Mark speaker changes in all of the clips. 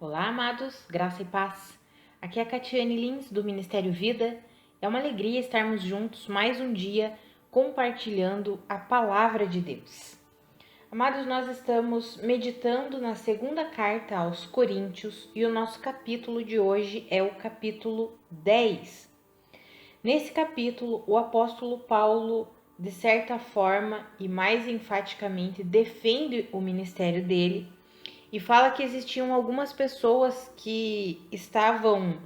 Speaker 1: Olá, amados, graça e paz. Aqui é a Catiane Lins, do Ministério Vida. É uma alegria estarmos juntos mais um dia compartilhando a palavra de Deus. Amados, nós estamos meditando na segunda carta aos Coríntios e o nosso capítulo de hoje é o capítulo 10. Nesse capítulo, o apóstolo Paulo, de certa forma e mais enfaticamente, defende o ministério dele e fala que existiam algumas pessoas que estavam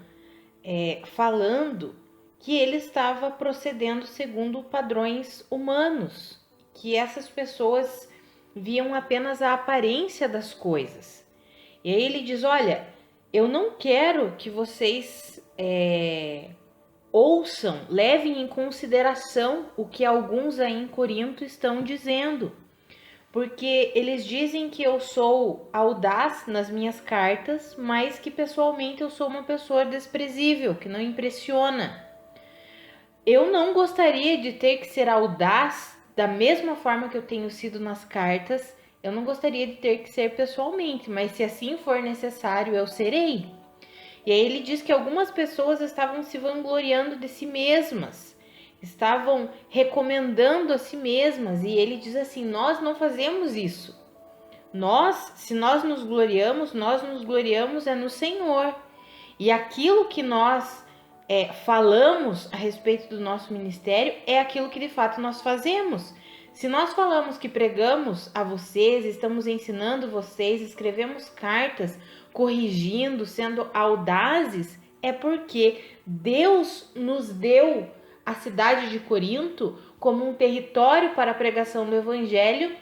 Speaker 1: falando que ele estava procedendo segundo padrões humanos, que essas pessoas viam apenas a aparência das coisas. E aí ele diz: olha, eu não quero que vocês ouçam, levem em consideração o que alguns aí em Corinto estão dizendo, porque eles dizem que eu sou audaz nas minhas cartas, mas que pessoalmente eu sou uma pessoa desprezível, que não impressiona. Eu não gostaria de ter que ser audaz da mesma forma que eu tenho sido nas cartas, eu não gostaria de ter que ser pessoalmente, mas se assim for necessário, eu serei. E aí ele diz que algumas pessoas estavam se vangloriando de si mesmas, estavam recomendando a si mesmas, e ele diz assim: nós não fazemos isso. Se nós nos gloriamos é no Senhor. E aquilo que nós falamos a respeito do nosso ministério é aquilo que de fato nós fazemos. Se nós falamos que pregamos a vocês, estamos ensinando vocês, escrevemos cartas, corrigindo, sendo audazes, é porque Deus nos deu a cidade de Corinto como um território para a pregação do evangelho,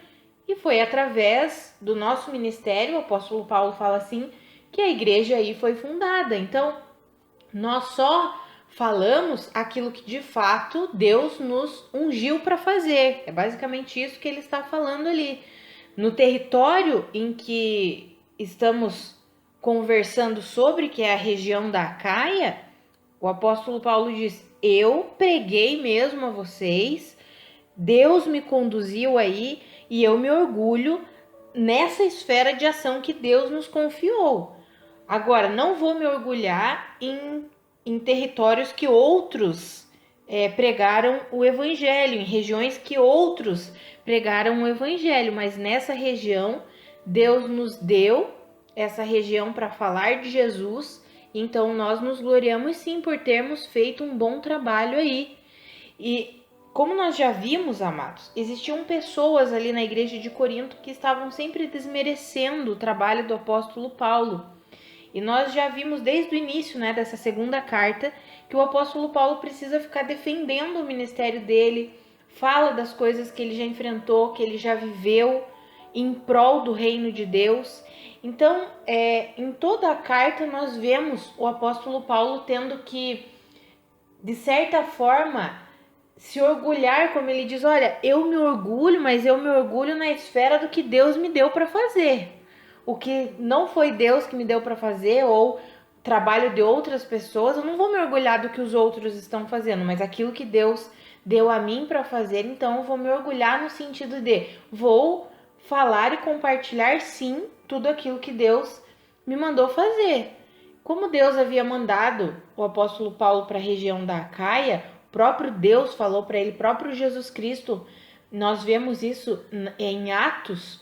Speaker 1: e foi através do nosso ministério, o apóstolo Paulo fala assim, que a igreja aí foi fundada. Então, nós só falamos aquilo que de fato Deus nos ungiu para fazer. É basicamente isso que ele está falando ali. No território em que estamos conversando sobre, que é a região da Acaia, o apóstolo Paulo diz: eu preguei mesmo a vocês, Deus me conduziu aí e eu me orgulho nessa esfera de ação que Deus nos confiou. Agora, não vou me orgulhar em territórios que outros pregaram o evangelho, em regiões que outros pregaram o evangelho, mas nessa região, Deus nos deu essa região para falar de Jesus, então nós nos gloriamos sim por termos feito um bom trabalho aí. E como nós já vimos, amados, existiam pessoas ali na igreja de Corinto que estavam sempre desmerecendo o trabalho do apóstolo Paulo. E nós já vimos desde o início, dessa segunda carta, que o apóstolo Paulo precisa ficar defendendo o ministério dele, fala das coisas que ele já enfrentou, que ele já viveu em prol do reino de Deus. Então, em toda a carta nós vemos o apóstolo Paulo tendo que, de certa forma, se orgulhar, como ele diz: olha, eu me orgulho, mas eu me orgulho na esfera do que Deus me deu para fazer. O que não foi Deus que me deu para fazer, ou trabalho de outras pessoas, eu não vou me orgulhar do que os outros estão fazendo, mas aquilo que Deus deu a mim para fazer, então eu vou me orgulhar no sentido de vou falar e compartilhar sim tudo aquilo que Deus me mandou fazer. Como Deus havia mandado o apóstolo Paulo para a região da Acaia, o próprio Deus falou para ele, próprio Jesus Cristo, nós vemos isso em Atos,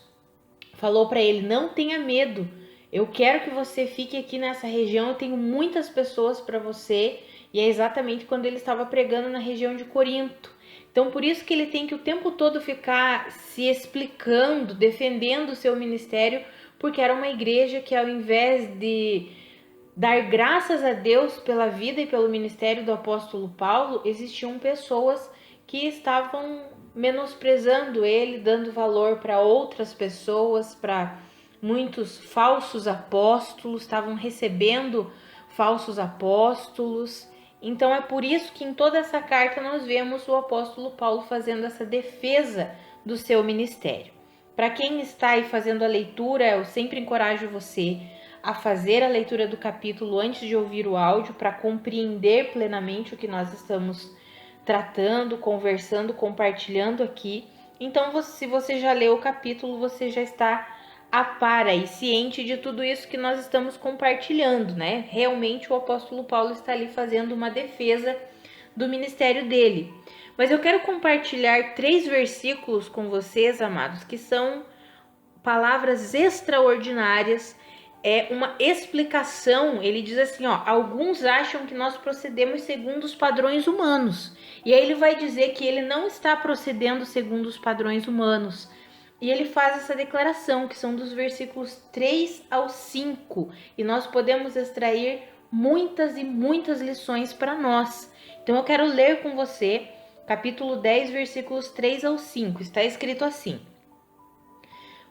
Speaker 1: falou para ele: não tenha medo, eu quero que você fique aqui nessa região, eu tenho muitas pessoas para você. E é exatamente quando ele estava pregando na região de Corinto. Então, por isso que ele tem que o tempo todo ficar se explicando, defendendo o seu ministério, porque era uma igreja que, ao invés de dar graças a Deus pela vida e pelo ministério do apóstolo Paulo, existiam pessoas que estavam menosprezando ele, dando valor para outras pessoas, para muitos falsos apóstolos, estavam recebendo falsos apóstolos. Então é por isso que em toda essa carta nós vemos o apóstolo Paulo fazendo essa defesa do seu ministério. Para quem está aí fazendo a leitura, eu sempre encorajo você a fazer a leitura do capítulo antes de ouvir o áudio, para compreender plenamente o que nós estamos tratando, conversando, compartilhando aqui. Então, se você já leu o capítulo, você já está a para e ciente de tudo isso que nós estamos compartilhando, né? Realmente o apóstolo Paulo está ali fazendo uma defesa do ministério dele. Mas eu quero compartilhar 3 versículos com vocês, amados, que são palavras extraordinárias, é uma explicação. Ele diz assim, ó, alguns acham que nós procedemos segundo os padrões humanos. E aí ele vai dizer que ele não está procedendo segundo os padrões humanos. E ele faz essa declaração, que são dos versículos 3 ao 5. E nós podemos extrair muitas e muitas lições para nós. Então eu quero ler com você, capítulo 10, versículos 3 ao 5. Está escrito assim: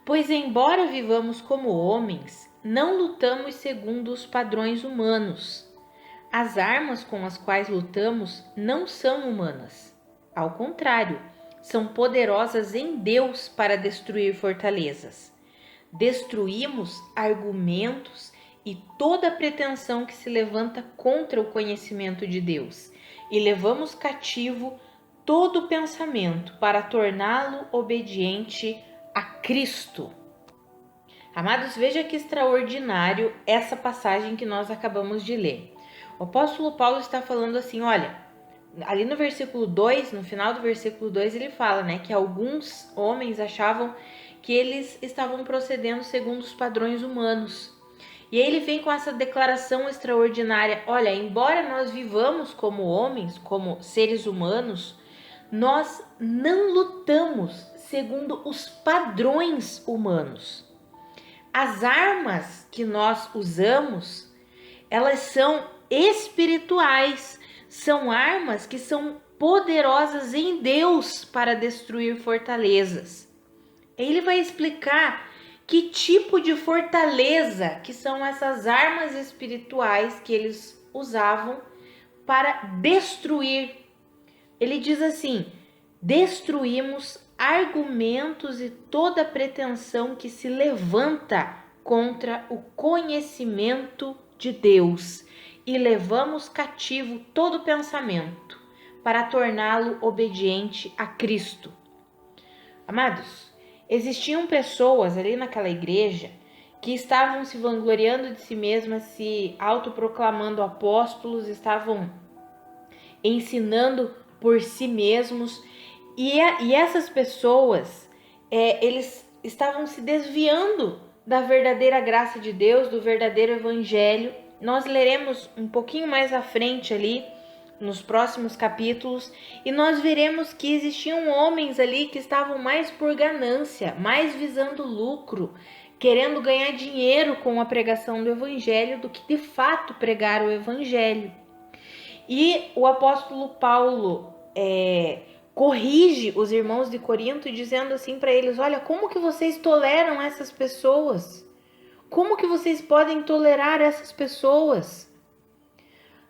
Speaker 1: Pois embora vivamos como homens, não lutamos segundo os padrões humanos. As armas com as quais lutamos não são humanas. Ao contrário, são poderosas em Deus para destruir fortalezas. Destruímos argumentos e toda pretensão que se levanta contra o conhecimento de Deus, e levamos cativo todo pensamento para torná-lo obediente a Cristo. Amados, veja que extraordinário essa passagem que nós acabamos de ler. O apóstolo Paulo está falando assim, olha, ali no versículo 2, no final do versículo 2, ele fala, né, que alguns homens achavam que eles estavam procedendo segundo os padrões humanos. E aí ele vem com essa declaração extraordinária, olha, embora nós vivamos como homens, como seres humanos, nós não lutamos segundo os padrões humanos. As armas que nós usamos, elas são espirituais, são armas que são poderosas em Deus para destruir fortalezas. Ele vai explicar que tipo de fortaleza que são essas armas espirituais que eles usavam para destruir. Ele diz assim, destruímos argumentos e toda pretensão que se levanta contra o conhecimento de Deus e levamos cativo todo pensamento para torná-lo obediente a Cristo. Amados, existiam pessoas ali naquela igreja que estavam se vangloriando de si mesmas, se autoproclamando apóstolos, estavam ensinando por si mesmos, e essas pessoas, eles estavam se desviando da verdadeira graça de Deus, do verdadeiro evangelho. Nós leremos um pouquinho mais à frente ali, nos próximos capítulos, e nós veremos que existiam homens ali que estavam mais por ganância, mais visando lucro, querendo ganhar dinheiro com a pregação do evangelho do que de fato pregar o evangelho. E o apóstolo Paulo corrige os irmãos de Corinto dizendo assim para eles, olha, como que vocês toleram essas pessoas? Como que vocês podem tolerar essas pessoas?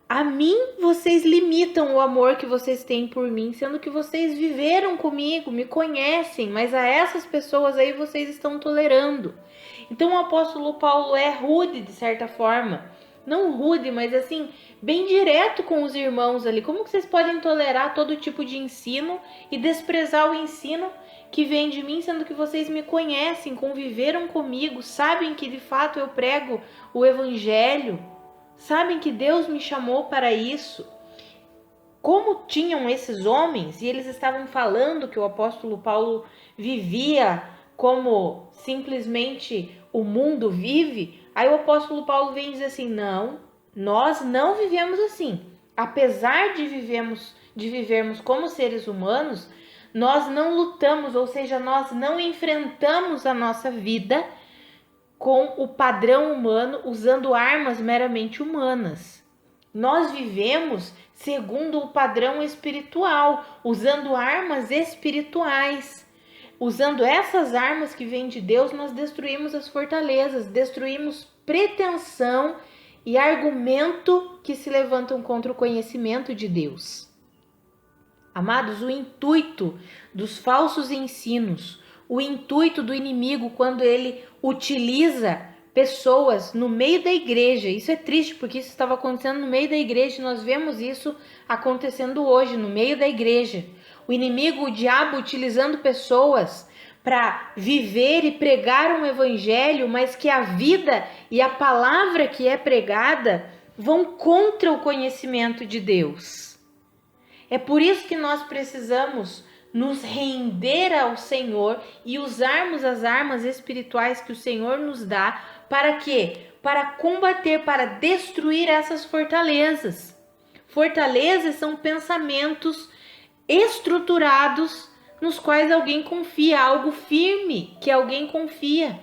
Speaker 1: A mim vocês limitam o amor que vocês têm por mim, sendo que vocês viveram comigo, me conhecem, mas a essas pessoas aí vocês estão tolerando. Então o apóstolo Paulo é rude de certa forma, não rude, mas assim, bem direto com os irmãos ali. Como que vocês podem tolerar todo tipo de ensino e desprezar o ensino que vem de mim, sendo que vocês me conhecem, conviveram comigo, sabem que de fato eu prego o evangelho, sabem que Deus me chamou para isso? Como tinham esses homens, e eles estavam falando que o apóstolo Paulo vivia como simplesmente o mundo vive, aí o apóstolo Paulo vem dizer assim, não, nós não vivemos assim. Apesar de vivermos como seres humanos, nós não lutamos, ou seja, nós não enfrentamos a nossa vida com o padrão humano, usando armas meramente humanas. Nós vivemos segundo o padrão espiritual, usando armas espirituais. Usando essas armas que vêm de Deus, nós destruímos as fortalezas, destruímos pretensão e argumento que se levantam contra o conhecimento de Deus. Amados, o intuito dos falsos ensinos, o intuito do inimigo quando ele utiliza pessoas no meio da igreja, isso é triste porque isso estava acontecendo no meio da igreja, nós vemos isso acontecendo hoje no meio da igreja. O inimigo, o diabo, utilizando pessoas para viver e pregar um evangelho, mas que a vida e a palavra que é pregada vão contra o conhecimento de Deus. É por isso que nós precisamos nos render ao Senhor e usarmos as armas espirituais que o Senhor nos dá. Para quê? Para combater, para destruir essas fortalezas. Fortalezas são pensamentos estruturados nos quais alguém confia, algo firme que alguém confia.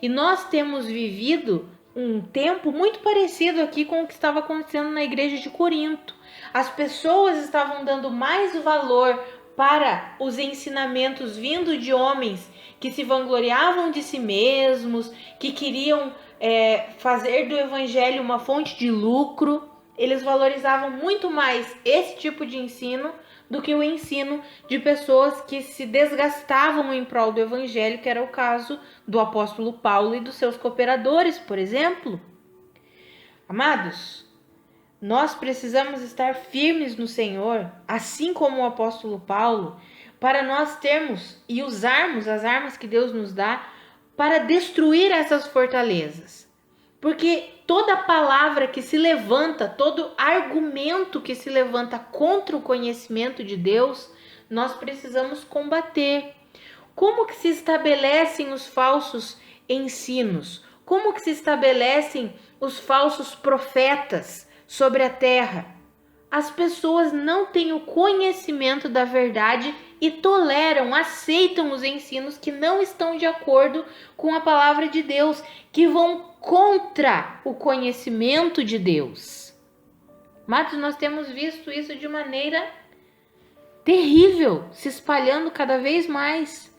Speaker 1: E nós temos vivido um tempo muito parecido aqui com o que estava acontecendo na igreja de Corinto. As pessoas estavam dando mais valor para os ensinamentos vindo de homens que se vangloriavam de si mesmos, que queriam fazer do evangelho uma fonte de lucro. Eles valorizavam muito mais esse tipo de ensino do que o ensino de pessoas que se desgastavam em prol do evangelho, que era o caso do apóstolo Paulo e dos seus cooperadores, por exemplo. Amados, nós precisamos estar firmes no Senhor, assim como o apóstolo Paulo, para nós termos e usarmos as armas que Deus nos dá para destruir essas fortalezas. Porque toda palavra que se levanta, todo argumento que se levanta contra o conhecimento de Deus, nós precisamos combater. Como que se estabelecem os falsos ensinos? Como que se estabelecem os falsos profetas sobre a terra? As pessoas não têm o conhecimento da verdade e toleram, aceitam os ensinos que não estão de acordo com a palavra de Deus, que vão contra o conhecimento de Deus. Mas nós temos visto isso de maneira terrível, se espalhando cada vez mais.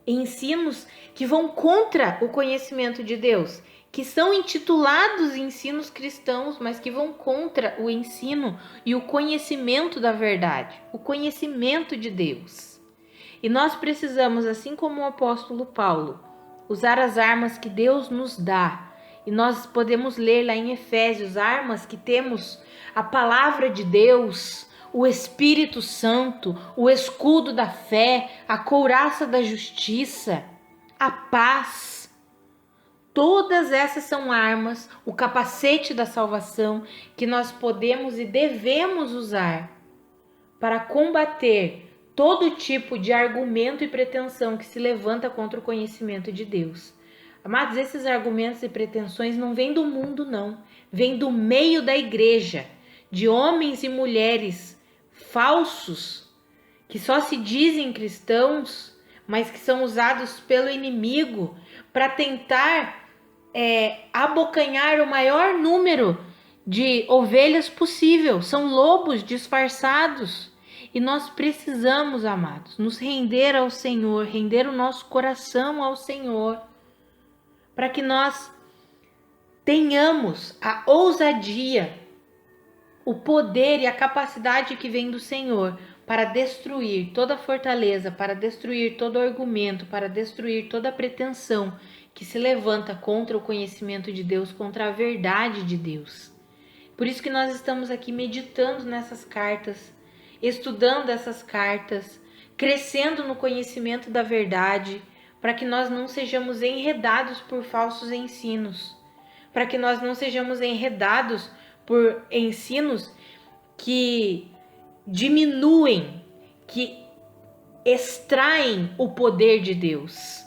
Speaker 1: Ensinos que vão contra o conhecimento de Deus, que são intitulados ensinos cristãos, mas que vão contra o ensino e o conhecimento da verdade, o conhecimento de Deus. E nós precisamos, assim como o apóstolo Paulo, usar as armas que Deus nos dá. E nós podemos ler lá em Efésios, armas que temos: a palavra de Deus, o Espírito Santo, o escudo da fé, a couraça da justiça, a paz. Todas essas são armas, o capacete da salvação, que nós podemos e devemos usar para combater todo tipo de argumento e pretensão que se levanta contra o conhecimento de Deus. Amados, esses argumentos e pretensões não vêm do mundo, não. Vêm do meio da igreja, de homens e mulheres falsos, que só se dizem cristãos, mas que são usados pelo inimigo para tentar abocanhar o maior número de ovelhas possível. São lobos disfarçados. E nós precisamos, amados, nos render ao Senhor, render o nosso coração ao Senhor, para que nós tenhamos a ousadia, o poder e a capacidade que vem do Senhor para destruir toda fortaleza, para destruir todo argumento, para destruir toda pretensão que se levanta contra o conhecimento de Deus, contra a verdade de Deus. Por isso que nós estamos aqui meditando nessas cartas, estudando essas cartas, crescendo no conhecimento da verdade, para que nós não sejamos enredados por falsos ensinos, para que nós não sejamos enredados por ensinos que diminuem, que extraem o poder de Deus.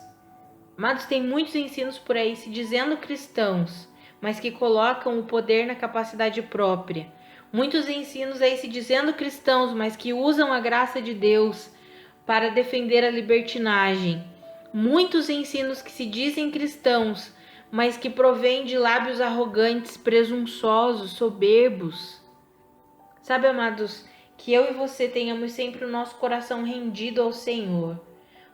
Speaker 1: Amados, tem muitos ensinos por aí se dizendo cristãos, mas que colocam o poder na capacidade própria. Muitos ensinos aí se dizendo cristãos, mas que usam a graça de Deus para defender a libertinagem. Muitos ensinos que se dizem cristãos, mas que provêm de lábios arrogantes, presunçosos, soberbos. Sabe, amados, que eu e você tenhamos sempre o nosso coração rendido ao Senhor,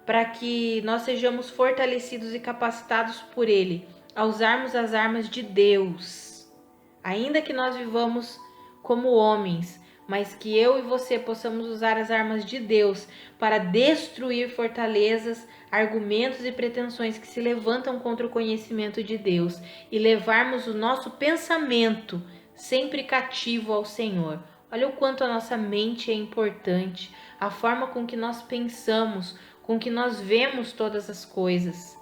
Speaker 1: para que nós sejamos fortalecidos e capacitados por Ele a usarmos as armas de Deus. Ainda que nós vivamos como homens, mas que eu e você possamos usar as armas de Deus para destruir fortalezas, argumentos e pretensões que se levantam contra o conhecimento de Deus e levarmos o nosso pensamento sempre cativo ao Senhor. Olha o quanto a nossa mente é importante, a forma com que nós pensamos, com que nós vemos todas as coisas.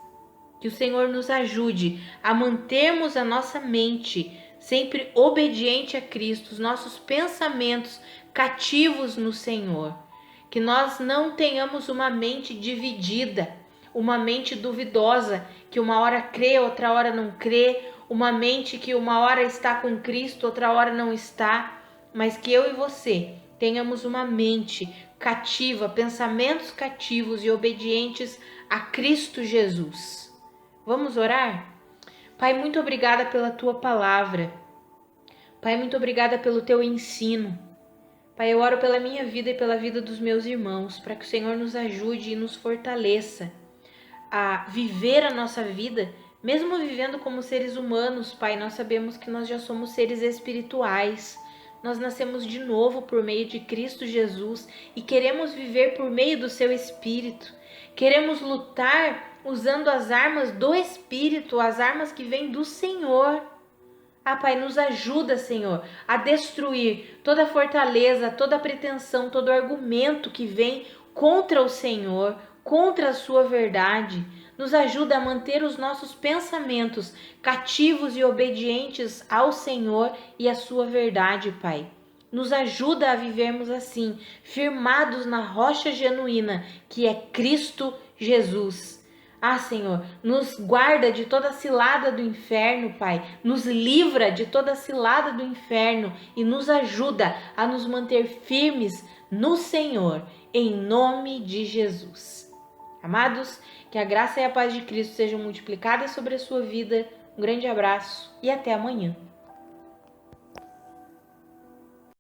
Speaker 1: Que o Senhor nos ajude a mantermos a nossa mente sempre obediente a Cristo, os nossos pensamentos cativos no Senhor. Que nós não tenhamos uma mente dividida, uma mente duvidosa, que uma hora crê, outra hora não crê, uma mente que uma hora está com Cristo, outra hora não está, mas que eu e você tenhamos uma mente cativa, pensamentos cativos e obedientes a Cristo Jesus. Vamos orar? Pai, muito obrigada pela tua palavra. Pai, muito obrigada pelo teu ensino. Pai, eu oro pela minha vida e pela vida dos meus irmãos, para que o Senhor nos ajude e nos fortaleça a viver a nossa vida, mesmo vivendo como seres humanos. Pai, nós sabemos que nós já somos seres espirituais. Nós nascemos de novo por meio de Cristo Jesus e queremos viver por meio do seu Espírito. Queremos lutar usando as armas do Espírito, as armas que vêm do Senhor. Pai, nos ajuda, Senhor, a destruir toda fortaleza, toda pretensão, todo argumento que vem contra o Senhor, contra a sua verdade. Nos ajuda a manter os nossos pensamentos cativos e obedientes ao Senhor e à sua verdade, Pai. Nos ajuda a vivermos assim, firmados na rocha genuína, que é Cristo Jesus. Senhor, nos guarda de toda cilada do inferno, Pai. Nos livra de toda cilada do inferno e nos ajuda a nos manter firmes no Senhor, em nome de Jesus. Amados, que a graça e a paz de Cristo sejam multiplicadas sobre a sua vida. Um grande abraço e até amanhã.